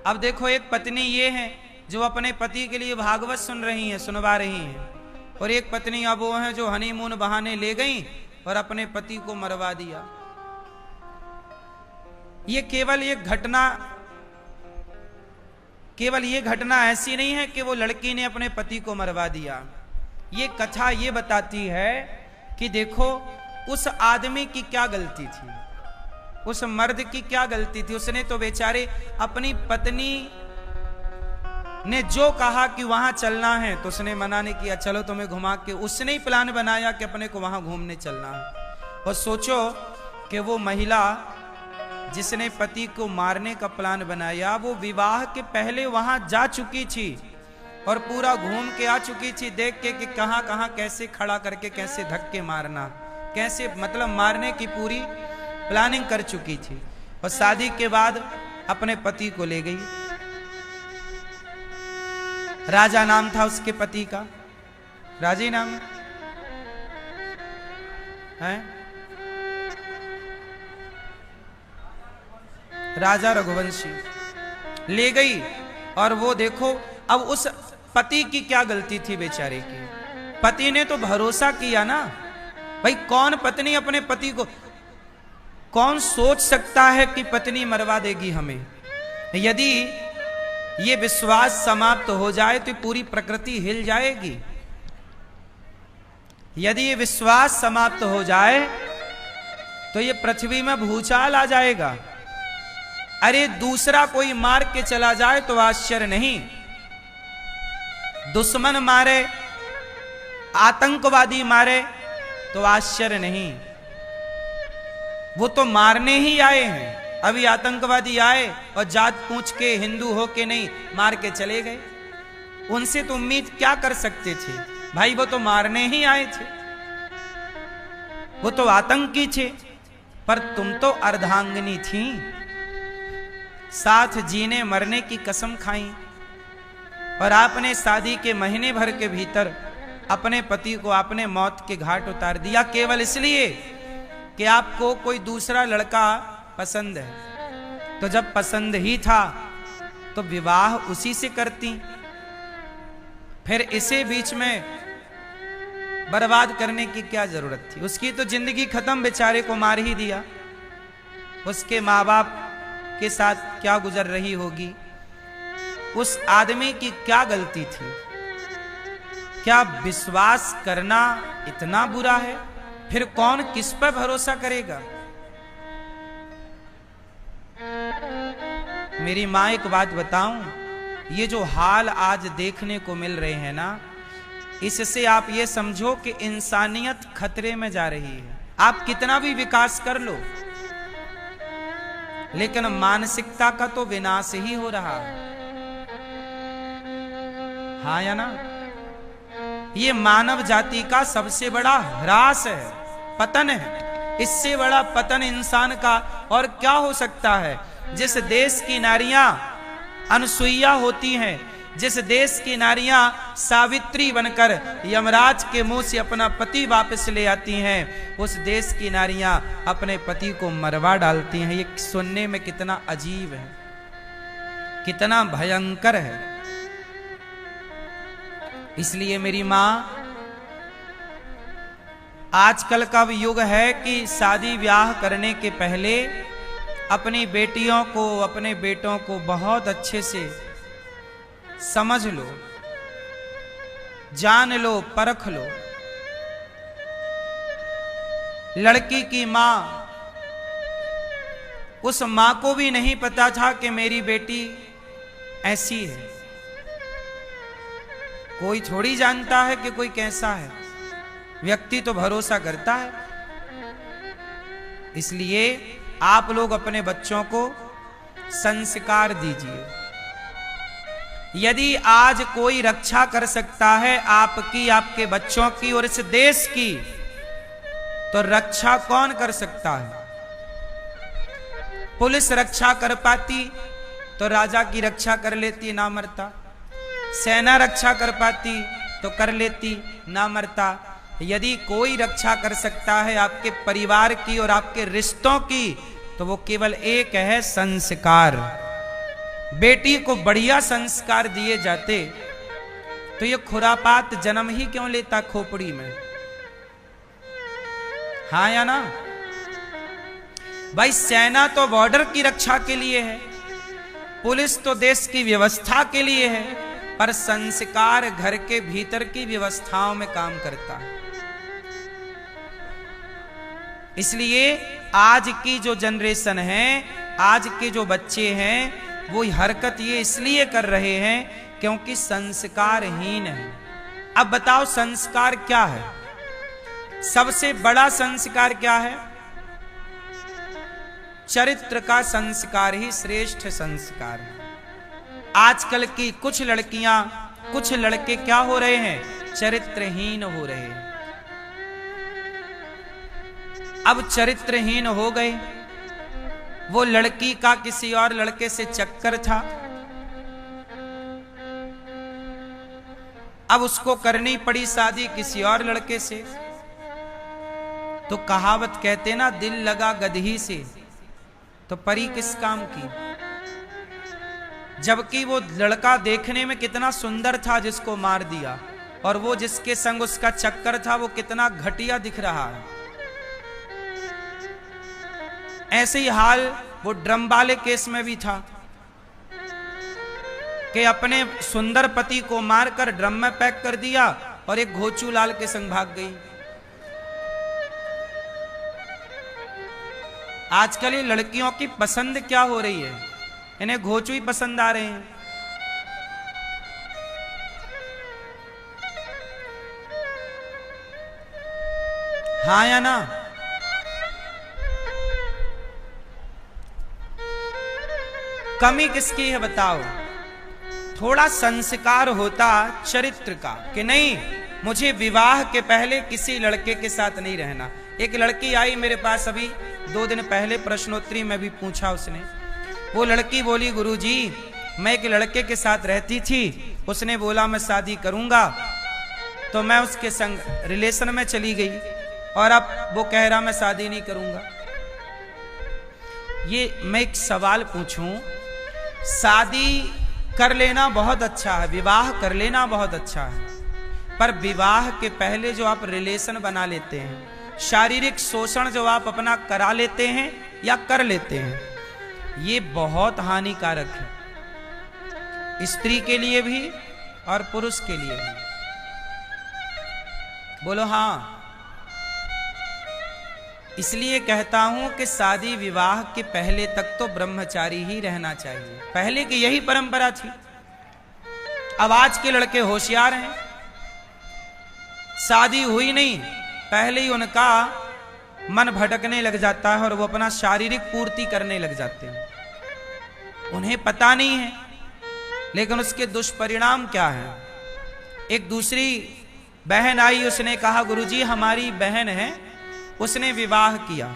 अब देखो, एक पत्नी ये है जो अपने पति के लिए भागवत सुन रही हैं, सुनवा रही हैं, और एक पत्नी अब वो है जो हनीमून बहाने ले गई और अपने पति को मरवा दिया। ये केवल ये घटना ऐसी नहीं है कि वो लड़की ने अपने पति को मरवा दिया। ये कथा ये बताती है कि देखो उस आदमी की क्या गलती थी, उस मर्द की क्या गलती थी। उसने तो बेचारे अपनी पत्नी ने जो कहा कि वहां चलना है तो उसने मना नहीं किया, चलो तुम्हें घुमा के, उसने ही प्लान बनाया कि अपने को वहां घूमने चलना है। और सोचो कि वो महिला जिसने पति को मारने का प्लान बनाया, वो विवाह के पहले वहां जा चुकी थी और पूरा घूम के आ चुकी थी, देख के कि कहां कहां कैसे खड़ा करके कैसे धक्के मारना, कैसे मतलब मारने की पूरी प्लानिंग कर चुकी थी। और शादी के बाद अपने पति को ले गई। राजा नाम था उसके पति का, राजी नाम है, राजा रघुवंशी। ले गई और वो देखो अब उस पति की क्या गलती थी बेचारे की। पति ने तो भरोसा किया ना भाई, कौन पत्नी अपने पति को, कौन सोच सकता है कि पत्नी मरवा देगी हमें। यदि ये विश्वास समाप्त हो जाए तो पूरी प्रकृति हिल जाएगी। यदि ये विश्वास समाप्त हो जाए तो ये पृथ्वी में भूचाल आ जाएगा। अरे दूसरा कोई मार के चला जाए तो आश्चर्य नहीं, दुश्मन मारे, आतंकवादी मारे तो आश्चर्य नहीं। वो तो मारने ही आए हैं। अभी आतंकवादी आए और जात पूछ के हिंदू हो के नहीं, मार के चले गए। उनसे तो उम्मीद क्या कर सकते थे भाई, वो तो मारने ही आए थे, वो तो आतंकी थे। पर तुम तो अर्धांगिनी थी, साथ जीने मरने की कसम खाई, और आपने शादी के महीने भर के भीतर अपने पति को आपने मौत के घाट उतार दिया, केवल इसलिए कि आपको कोई दूसरा लड़का पसंद है। तो जब पसंद ही था तो विवाह उसी से करती, फिर इसे बीच में बर्बाद करने की क्या जरूरत थी। उसकी तो जिंदगी खत्म, बेचारे को मार ही दिया। उसके माँ बाप के साथ क्या गुजर रही होगी, उस आदमी की क्या गलती थी। क्या विश्वास करना इतना बुरा है? फिर कौन किस पर भरोसा करेगा। मेरी मां एक बात बताऊं, ये जो हाल आज देखने को मिल रहे हैं ना, इससे आप ये समझो कि इंसानियत खतरे में जा रही है। आप कितना भी विकास कर लो, लेकिन मानसिकता का तो विनाश ही हो रहा है। हाँ या ना? ये मानव जाति का सबसे बड़ा ह्रास है, पतन है। इससे बड़ा पतन इंसान का और क्या हो सकता है। जिस देश की नारियां अनसुईया होती हैं, जिस देश की नारियां सावित्री बनकर यमराज के मुंह से अपना पति वापस ले आती हैं, उस देश की नारियां अपने पति को मरवा डालती हैं। ये सुनने में कितना अजीब है, कितना भयंकर है। इसलिए मेरी मां, आजकल का युग है कि शादी ब्याह करने के पहले अपनी बेटियों को, अपने बेटों को बहुत अच्छे से समझ लो, जान लो, परख लो। लड़की की मां, उस मां को भी नहीं पता था कि मेरी बेटी ऐसी है। कोई थोड़ी जानता है कि कोई कैसा है, व्यक्ति तो भरोसा करता है। इसलिए आप लोग अपने बच्चों को संस्कार दीजिए। यदि आज कोई रक्षा कर सकता है आपकी, आपके बच्चों की और इस देश की, तो रक्षा कौन कर सकता है। पुलिस रक्षा कर पाती तो राजा की रक्षा कर लेती, ना मरता। सेना रक्षा कर पाती तो कर लेती, ना मरता। यदि कोई रक्षा कर सकता है आपके परिवार की और आपके रिश्तों की, तो वो केवल एक है, संस्कार। बेटी को बढ़िया संस्कार दिए जाते तो ये खुरापात जन्म ही क्यों लेता खोपड़ी में? हाँ या ना? भाई सेना तो बॉर्डर की रक्षा के लिए है, पुलिस तो देश की व्यवस्था के लिए है, पर संस्कार घर के भीतर की व्यवस्थाओं में काम करता है। इसलिए आज की जो जनरेशन है, आज के जो बच्चे हैं, वो हरकत ये इसलिए कर रहे हैं क्योंकि संस्कारहीन है। अब बताओ संस्कार क्या है? सबसे बड़ा संस्कार क्या है? चरित्र का संस्कार ही श्रेष्ठ संस्कार है। आजकल की कुछ लड़कियां, कुछ लड़के क्या हो रहे हैं? चरित्रहीन हो रहे हैं। अब चरित्रहीन हो गए। वो लड़की का किसी और लड़के से चक्कर था, अब उसको करनी पड़ी शादी किसी और लड़के से। तो कहावत कहते ना, दिल लगा गदही से तो परी किस काम की। जबकि वो लड़का देखने में कितना सुंदर था जिसको मार दिया, और वो जिसके संग उसका चक्कर था वो कितना घटिया दिख रहा है। ऐसे ही हाल वो ड्रम वाले केस में भी था कि अपने सुंदर पति को मारकर ड्रम में पैक कर दिया और एक घोचू लाल के संग भाग गई। आजकल ये लड़कियों की पसंद क्या हो रही है? इन्हें घोचू ही पसंद आ रहे हैं। हाँ या ना? कमी किसकी है बताओ? थोड़ा संस्कार होता चरित्र का कि नहीं, मुझे विवाह के पहले किसी लड़के के साथ नहीं रहना। एक लड़की आई मेरे पास अभी 2 दिन पहले, प्रश्नोत्तरी में भी पूछा उसने। वो लड़की बोली, गुरुजी मैं एक लड़के के साथ रहती थी, उसने बोला मैं शादी करूंगा, तो मैं उसके संग रिलेशन में चली गई और अब वो कह रहा मैं शादी नहीं करूंगा। ये मैं एक सवाल पूछूं, शादी कर लेना बहुत अच्छा है, विवाह कर लेना बहुत अच्छा है, पर विवाह के पहले जो आप रिलेशन बना लेते हैं, शारीरिक शोषण जो आप अपना करा लेते हैं या कर लेते हैं, ये बहुत हानिकारक है, स्त्री के लिए भी और पुरुष के लिए भी। बोलो हाँ। इसलिए कहता हूं कि शादी विवाह के पहले तक तो ब्रह्मचारी ही रहना चाहिए। पहले की यही परंपरा थी। अब आज के लड़के होशियार हैं, शादी हुई नहीं पहले ही उनका मन भटकने लग जाता है और वो अपना शारीरिक पूर्ति करने लग जाते हैं। उन्हें पता नहीं है, लेकिन उसके दुष्परिणाम क्या है। एक दूसरी बहन आई, उसने कहा गुरुजी हमारी बहन है, उसने विवाह किया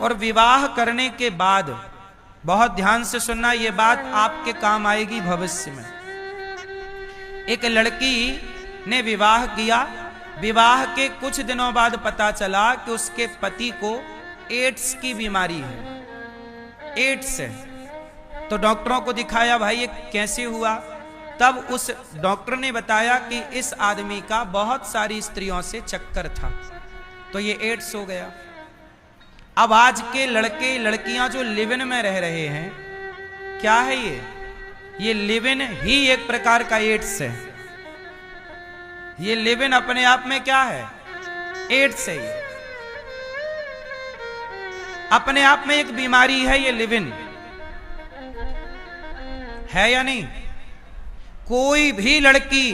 और विवाह करने के बाद, बहुत ध्यान से सुनना, ये बात आपके काम आएगी भविष्य में। एक लड़की ने विवाह किया, विवाह के कुछ दिनों बाद पता चला कि उसके पति को एड्स की बीमारी है, एड्स है। तो डॉक्टरों को दिखाया, भाई ये कैसे हुआ? तब उस डॉक्टर ने बताया कि इस आदमी का बहुत सारी स्त्रियों से चक्कर था, तो ये एड्स हो गया। अब आज के लड़के लड़कियां जो लिव इन में रह रहे हैं, क्या है ये लिव इन ही एक प्रकार का एड्स है। ये लिव इन अपने आप में क्या है? एड्स है। ये अपने आप में एक बीमारी है, ये लिव इन है या नहीं? कोई भी लड़की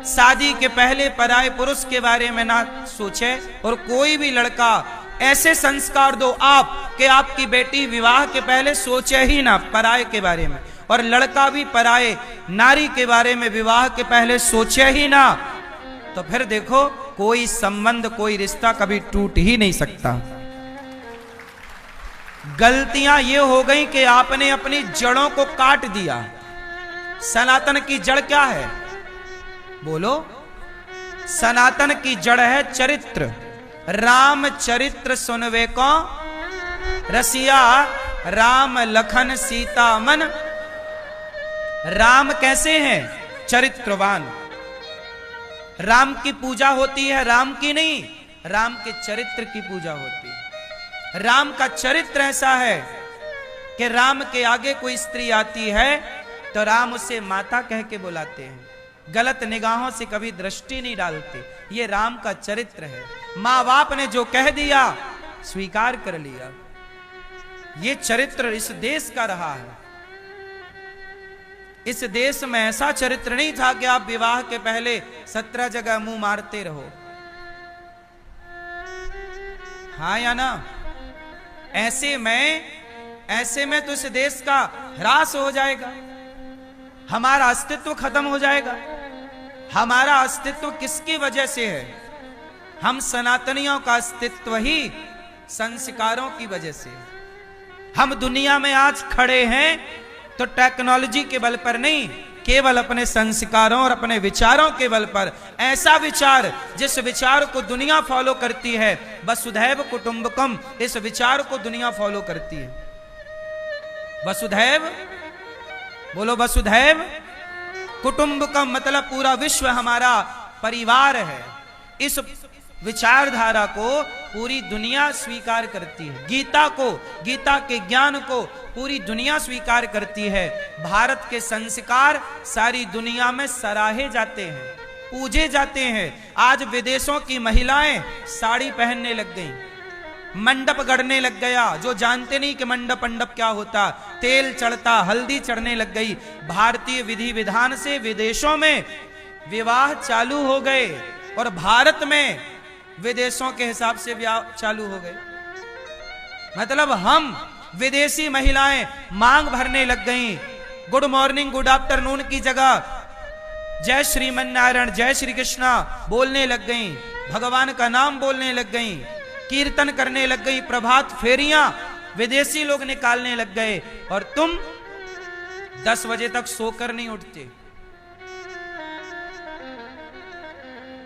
शादी के पहले पराये पुरुष के बारे में ना सोचे, और कोई भी लड़का ऐसे संस्कार दो आप कि आपकी बेटी विवाह के पहले सोचे ही ना पराये के बारे में, और लड़का भी पराये नारी के बारे में विवाह के पहले सोचे ही ना, तो फिर देखो कोई संबंध, कोई रिश्ता कभी टूट ही नहीं सकता। गलतियां ये हो गई कि आपने अपनी जड़ों को काट दिया। सनातन की जड़ क्या है? बोलो। सनातन की जड़ है चरित्र। राम चरित्र सुनवे को रसिया राम लखन सीता मन। राम कैसे हैं? चरित्रवान। राम की पूजा होती है, राम की नहीं, राम के चरित्र की पूजा होती है। राम का चरित्र ऐसा है कि राम के आगे कोई स्त्री आती है तो राम उसे माता कह के बुलाते हैं, गलत निगाहों से कभी दृष्टि नहीं डालते। ये राम का चरित्र है। माँ बाप ने जो कह दिया स्वीकार कर लिया। ये चरित्र इस देश का रहा है। इस देश में ऐसा चरित्र नहीं था कि आप विवाह के पहले 17 जगह मुंह मारते रहो। हाँ या ना? ऐसे में तो इस देश का ह्रास हो जाएगा, हमारा अस्तित्व खत्म हो जाएगा। हमारा अस्तित्व किसकी वजह से है? हम सनातनियों का अस्तित्व ही संस्कारों की वजह से है। हम दुनिया में आज खड़े हैं तो टेक्नोलॉजी के बल पर नहीं, केवल अपने संस्कारों और अपने विचारों के बल पर। ऐसा विचार जिस विचार को दुनिया फॉलो करती है, वसुधैव कुटुंबकम, इस विचार को दुनिया फॉलो करती है। वसुधैव, बोलो वसुधैव कुटुंबकम, मतलब पूरा विश्व हमारा परिवार है। इस विचारधारा को पूरी दुनिया स्वीकार करती है। गीता के ज्ञान को पूरी दुनिया स्वीकार करती है। भारत के संस्कार सारी दुनिया में सराहे जाते हैं, पूजे जाते हैं। आज विदेशों की महिलाएं साड़ी पहनने लग गईं, मंडप गढ़ने लग गया। जो जानते नहीं कि मंडप क्या होता, तेल चढ़ता, हल्दी चढ़ने लग गई। भारतीय विधि विधान से विदेशों में विवाह चालू हो गए और भारत में विदेशों के हिसाब से ब्याह चालू हो गए। मतलब हम विदेशी महिलाएं मांग भरने लग गईं। गुड मॉर्निंग, गुड आफ्टरनून की जगह जय श्रीमन नारायण, जय श्री कृष्णा बोलने लग गईं, भगवान का नाम बोलने लग गईं, कीर्तन करने लग गई, प्रभात फेरियां विदेशी लोग निकालने लग गए। और तुम 10 बजे तक सोकर नहीं उठते।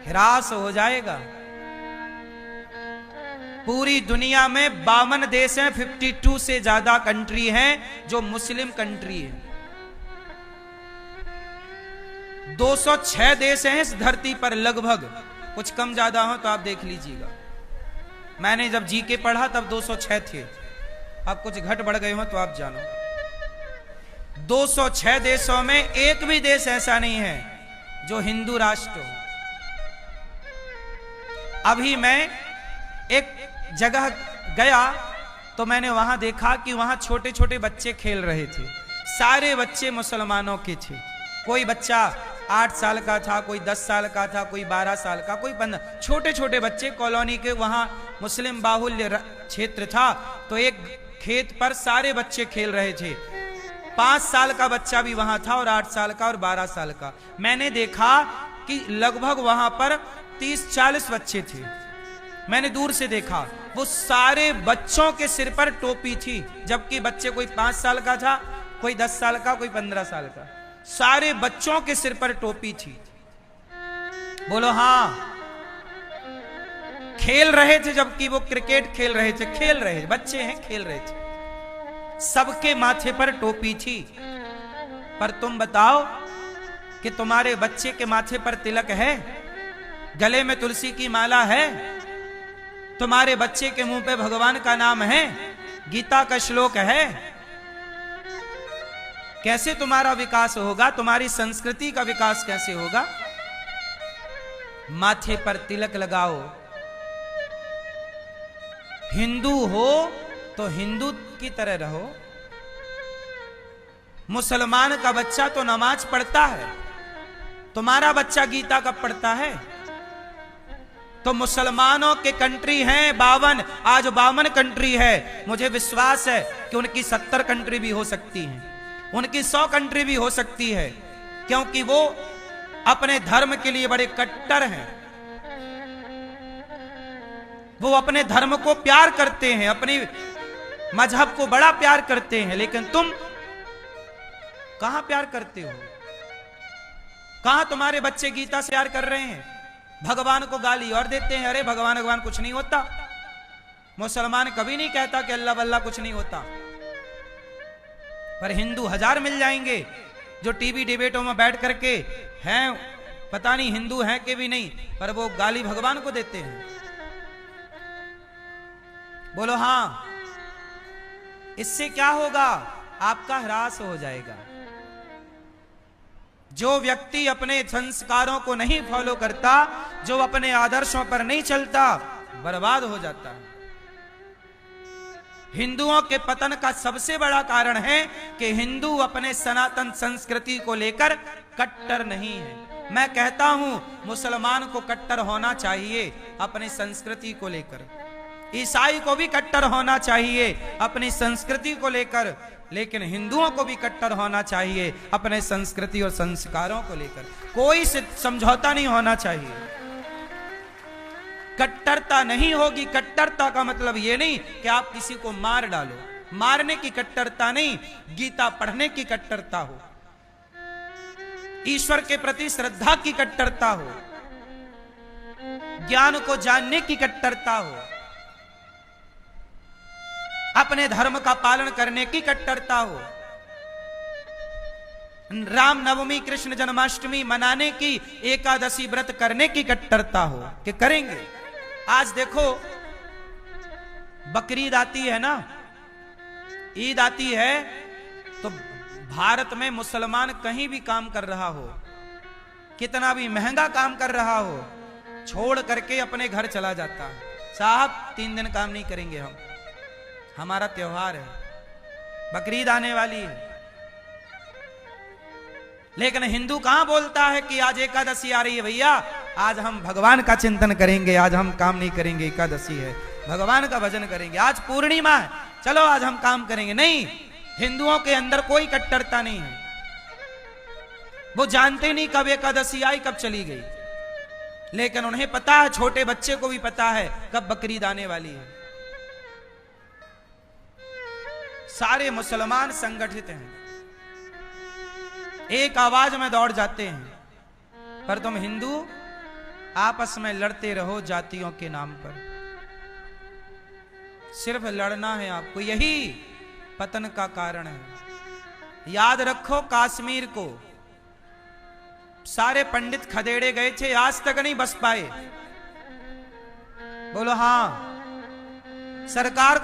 ह्रास हो जाएगा। पूरी दुनिया में 52 देश हैं, 52 से ज्यादा कंट्री हैं जो मुस्लिम कंट्री है। 206 देश हैं इस धरती पर लगभग, कुछ कम ज्यादा हो तो आप देख लीजिएगा। मैंने जब जीके पढ़ा तब 206 थे, अब कुछ घट बढ़ गए हो तो आप जानो। 206 देशों में एक भी देश ऐसा नहीं है जो हिंदू राष्ट्र हो। अभी मैं एक जगह गया तो मैंने वहां देखा कि वहां छोटे छोटे बच्चे खेल रहे थे। सारे बच्चे मुसलमानों के थे। कोई बच्चा 8 साल का था, कोई 10 साल का था, कोई 12 साल का, कोई 15। छोटे छोटे बच्चे कॉलोनी के, वहां मुस्लिम बाहुल्य क्षेत्र था तो एक खेत पर सारे बच्चे खेल रहे थे। 5 साल का बच्चा भी वहां था और 8 साल का और 12 साल का। मैंने देखा कि लगभग वहां पर 30-40 बच्चे थे। मैंने दूर से देखा, वो सारे बच्चों के सिर पर टोपी थी, जबकि बच्चे कोई 5 साल का था, कोई 10 साल का, कोई 15 साल का। सारे बच्चों के सिर पर टोपी थी। बोलो हाँ। खेल रहे थे, जबकि वो क्रिकेट खेल रहे थे, बच्चे हैं, खेल रहे थे। सबके माथे पर टोपी थी। पर तुम बताओ कि तुम्हारे बच्चे के माथे पर तिलक है, गले में तुलसी की माला है, तुम्हारे बच्चे के मुंह पे भगवान का नाम है, गीता का श्लोक है। कैसे तुम्हारा विकास होगा? तुम्हारी संस्कृति का विकास कैसे होगा? माथे पर तिलक लगाओ। हिंदू हो तो हिंदू की तरह रहो। मुसलमान का बच्चा तो नमाज पढ़ता है, तुम्हारा बच्चा गीता कब पढ़ता है? तो मुसलमानों के कंट्री हैं 52, आज 52 कंट्री है। मुझे विश्वास है कि उनकी 70 कंट्री भी हो सकती हैं, उनकी 100 कंट्री भी हो सकती है, क्योंकि वो अपने धर्म के लिए बड़े कट्टर हैं। वो अपने धर्म को प्यार करते हैं, अपनी मजहब को बड़ा प्यार करते हैं। लेकिन तुम कहां प्यार करते हो? कहां तुम्हारे बच्चे गीता से प्यार कर रहे हैं? भगवान को गाली और देते हैं, अरे भगवान कुछ नहीं होता। मुसलमान कभी नहीं कहता कि अल्लाह वल्लाह कुछ नहीं होता। पर हिंदू हजार मिल जाएंगे जो टीवी डिबेटों में बैठ करके हैं, पता नहीं हिंदू हैं कि भी नहीं, पर वो गाली भगवान को देते हैं। बोलो हाँ। इससे क्या होगा? आपका ह्रास हो जाएगा। जो व्यक्ति अपने संस्कारों को नहीं फॉलो करता, जो अपने आदर्शों पर नहीं चलता, बर्बाद हो जाता है। हिंदुओं के पतन का सबसे बड़ा कारण है कि हिंदू अपने सनातन संस्कृति को लेकर कट्टर नहीं है। मैं कहता हूं मुसलमान को कट्टर होना चाहिए अपनी संस्कृति को लेकर, ईसाई को भी कट्टर होना चाहिए अपनी संस्कृति को लेकर, लेकिन हिंदुओं को भी कट्टर होना चाहिए अपने संस्कृति और संस्कारों को लेकर। कोई समझौता नहीं होना चाहिए। कट्टरता नहीं होगी। कट्टरता का मतलब यह नहीं कि आप किसी को मार डालो, मारने की कट्टरता नहीं, गीता पढ़ने की कट्टरता हो, ईश्वर के प्रति श्रद्धा की कट्टरता हो, ज्ञान को जानने की कट्टरता हो, अपने धर्म का पालन करने की कट्टरता हो, राम नवमी कृष्ण जन्माष्टमी मनाने की, एकादशी व्रत करने की कट्टरता हो कि करेंगे। आज देखो बकरीद आती है ना, ईद आती है, तो भारत में मुसलमान कहीं भी काम कर रहा हो, कितना भी महंगा काम कर रहा हो, छोड़ करके अपने घर चला जाता है। साहब 3 दिन काम नहीं करेंगे हम, हमारा त्योहार है, बकरीद आने वाली है। लेकिन हिंदू कहां बोलता है कि आज एकादशी आ रही है भैया, आज हम भगवान का चिंतन करेंगे, आज हम काम नहीं करेंगे, एकादशी है, भगवान का भजन करेंगे, आज पूर्णिमा है, चलो आज हम काम करेंगे। नहीं, हिंदुओं के अंदर कोई कट्टरता नहीं है। वो जानते नहीं कब एकादशी आई, कब चली गई, लेकिन उन्हें पता है, छोटे बच्चे को भी पता है कब बकरीद आने वाली है। सारे मुसलमान संगठित हैं, एक आवाज में दौड़ जाते हैं, पर तुम हिंदू आपस में लड़ते रहो जातियों के नाम पर। सिर्फ लड़ना है आपको, यही पतन का कारण है। याद रखो कश्मीर को सारे पंडित खदेड़े गए थे, आज तक नहीं बस पाए। बोलो हाँ। सरकार